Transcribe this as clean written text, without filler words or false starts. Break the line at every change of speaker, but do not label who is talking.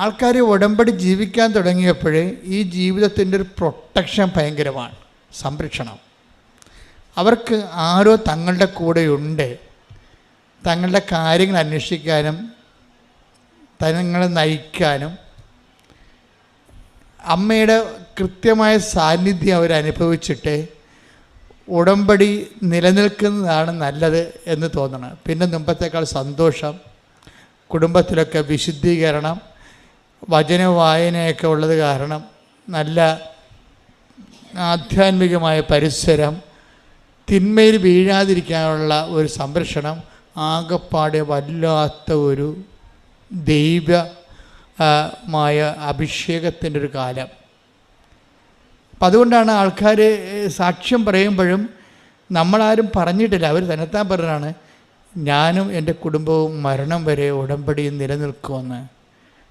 ആൾക്കാർ ഉടമ്പടി ജീവിക്കാൻ തുടങ്ങിയപ്പോൾ ഈ ജീവിതത്തിൻ്റെ ഒരു പ്രൊട്ടക്ഷൻ ഭയങ്കരമാണ്, സംരക്ഷണം. അവർക്ക് ആരോ തങ്ങളുടെ കൂടെയുണ്ട്, തങ്ങളുടെ കാര്യങ്ങൾ അന്വേഷിക്കാനും തങ്ങളെ നയിക്കാനും. അമ്മയുടെ കൃത്യമായ സാന്നിധ്യം അവരനുഭവിച്ചിട്ട് ഉടമ്പടി നിലനിൽക്കുന്നതാണ് നല്ലത് എന്ന് തോന്നണം. പിന്നെ മുമ്പത്തേക്കാൾ സന്തോഷം, കുടുംബത്തിലൊക്കെ വിശുദ്ധീകരണം, വചന വായനയൊക്കെ ഉള്ളത് കാരണം നല്ല ആധ്യാത്മികമായ പരിസരം, തിന്മയിൽ വീഴാതിരിക്കാനുള്ള ഒരു സംരക്ഷണം, ആകപ്പാടെ വല്ലാത്ത ഒരു ദൈവമായ അഭിഷേകത്തിൻ്റെ ഒരു കാലം. അപ്പം അതുകൊണ്ടാണ് ആൾക്കാർ സാക്ഷ്യം പറയുമ്പോഴും നമ്മളാരും പറഞ്ഞിട്ടില്ല, അവർ തന്നെത്താൻ പറഞ്ഞാണ് ഞാനും എൻ്റെ കുടുംബവും മരണം വരെ ഉടമ്പടിയിൽ നിലനിൽക്കുമെന്ന്.